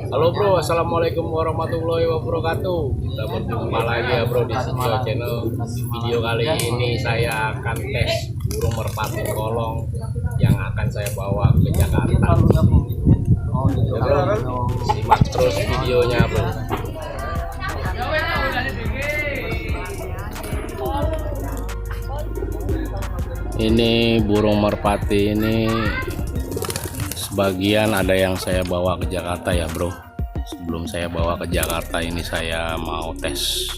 Halo bro, assalamualaikum warahmatullahi wabarakatuh. Kita berjumpa lagi ya bro di Sitio Channel. Video kali ini saya akan tes burung merpati kolong yang akan saya bawa ke Jakarta. Ya bro, simak terus videonya bro. Ini burung merpati ini sebagian ada yang saya bawa ke Jakarta ya bro. Sebelum saya bawa ke Jakarta ini saya mau tes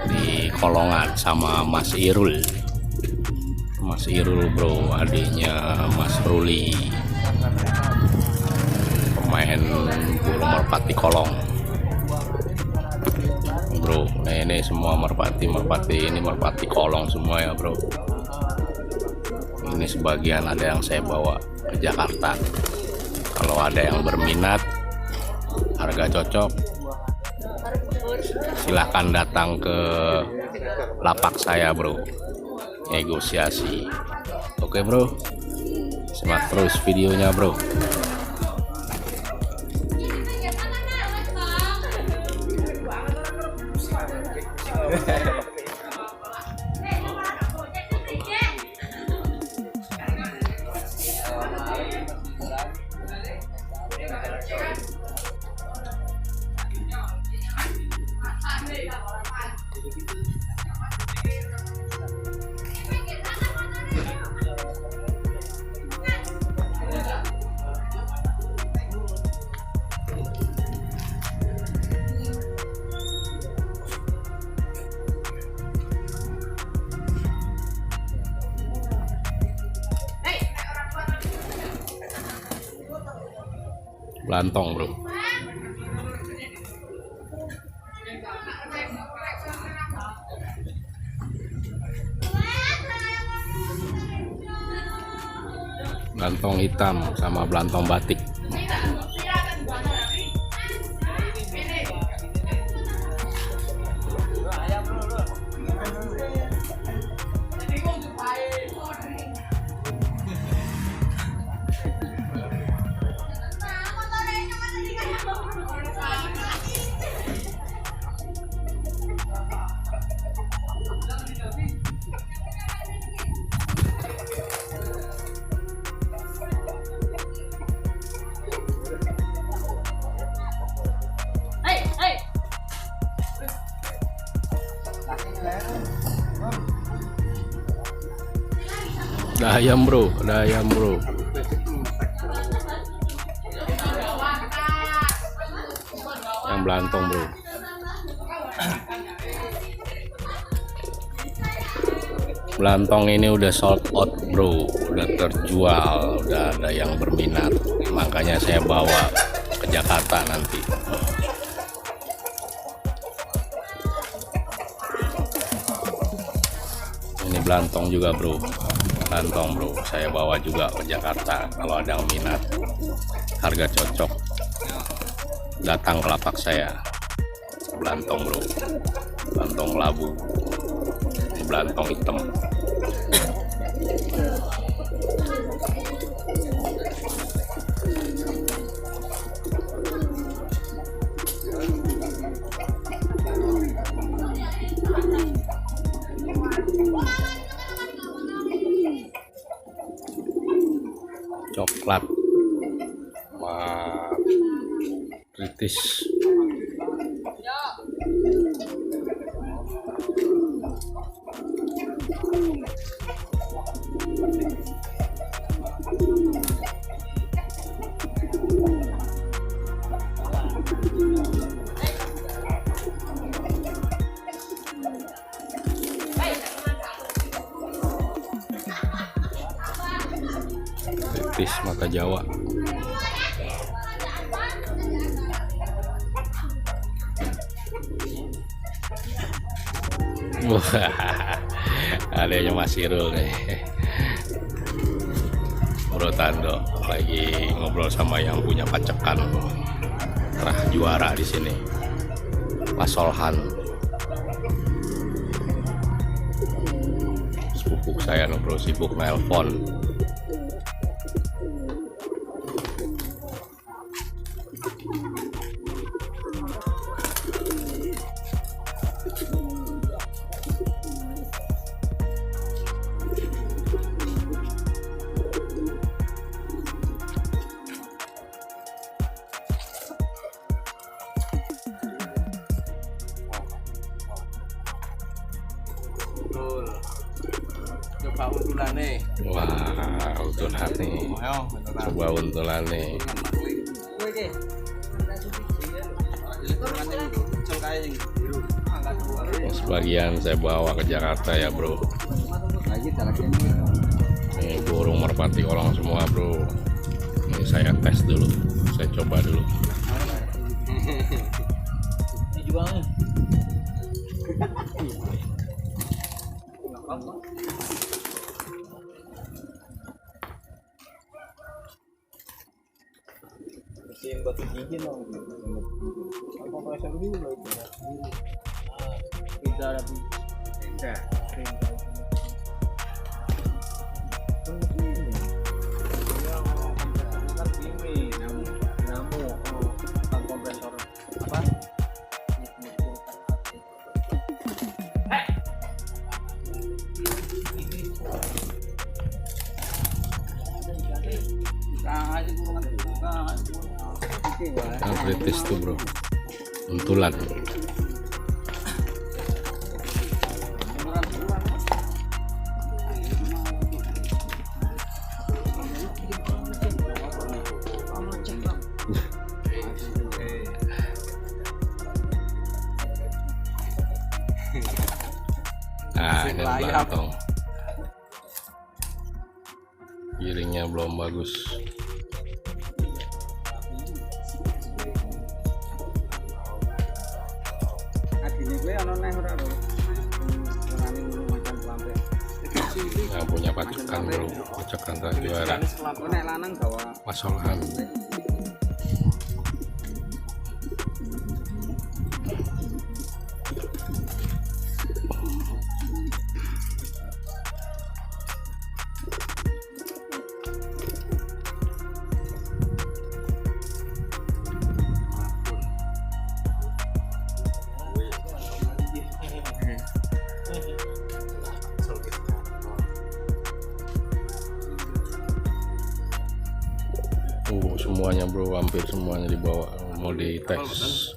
di Kolongan sama Mas Irul. Mas Irul bro, adiknya Mas Ruli, pemain burung merpati kolong bro. Nah ini semua merpati ini merpati kolong semua ya bro. Ini sebagian ada yang saya bawa ke Jakarta. Kalau ada yang berminat, harga cocok, silahkan datang ke lapak saya bro, negosiasi. Oke bro, simak terus videonya bro. Belantong bro. Belantong hitam sama belantong batik. Ada ayam bro, ada ayam bro. Yang belantong bro. Belantong ini udah sold out bro, udah terjual, udah ada yang berminat. Makanya saya bawa ke Jakarta nanti. Ini belantong juga bro. Belantong bro, saya bawa juga ke Jakarta. Kalau ada yang minat, harga cocok, datang ke lapak saya. Belantong bro, belantong labu, ini belantong hitam. Coklat wah kritis. Kritis mata Jawa. Wah, adanya Mas Irul nih, Bro Tando lagi ngobrol sama yang punya pacekan, pernah juara di sini, Pak Solhan, sepupu saya no bro, sibuk nelpon. Wah, untulan nih. Coba untulan nih. Sebagian saya bawa ke Jakarta ya bro. Ini burung merpati kolong semua bro. Ini saya tes dulu, saya coba dulu. Bersihin batu gigi dong. Kompresor dulu loh itu. Tidak ada tidak. Yang kritis tuh bro, untulan. Nah, ini belakang. Giringnya belum bagus. Yang punya pacukan bro, pacukan juara pasolan. Semuanya bro, hampir semuanya dibawa mau dites.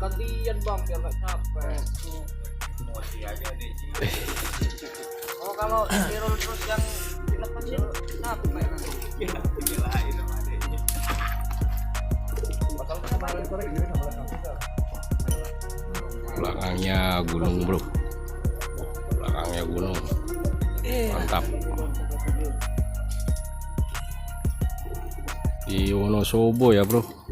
Gantian bang biar nggak capek. Emosi aja deh. Oh kalau tirul terus yang dilepasin capek nanti. Gila-gilain sama adeknya. Bakal kemarin sore gini sama komputer. Belakangnya gunung bro, belakangnya gunung, mantap. Di Wonosobo ya bro.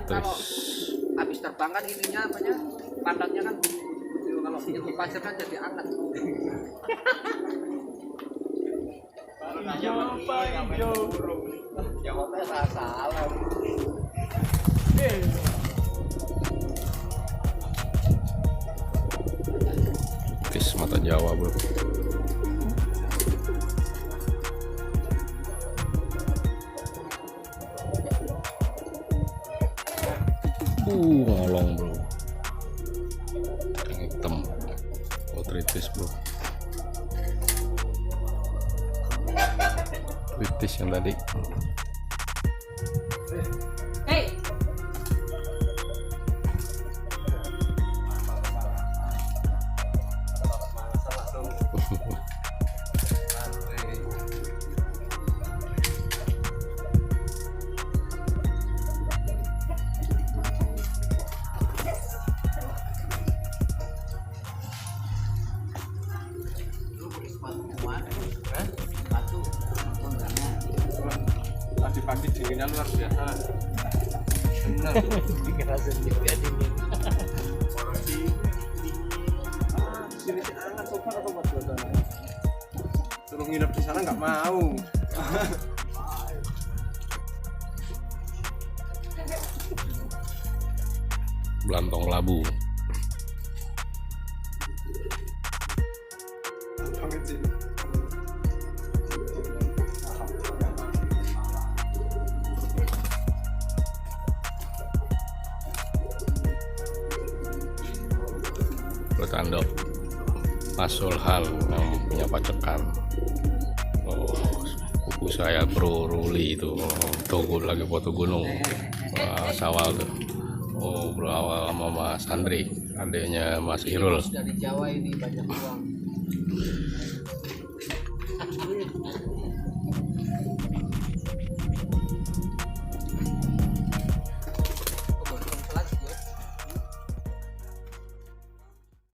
Kalau habis terbang kan ininya apanya pantatnya kan kalau nyentuh pasir kan jadi anget. Jawabnya salah. Kis mata Jawa bro. Ngolong bro, yang hitam, otritis bro, kritis yang tadi. dinginnya luar biasa. Benar. Ngerasa juga dingin. Orang di sini hangat sofa atau buat suasana. Suruh nginep di sana nggak mau. Belantong Labu. Bertanda Pasulhan yang punya pacekan. Oh, buku saya Bro Ruli itu Togo lagi foto gunung. Wah, sawal tuh. Oh, Bro Awal sama Mas Andri, adiknya Mas Irul. Dari Jawa ini banyak uang.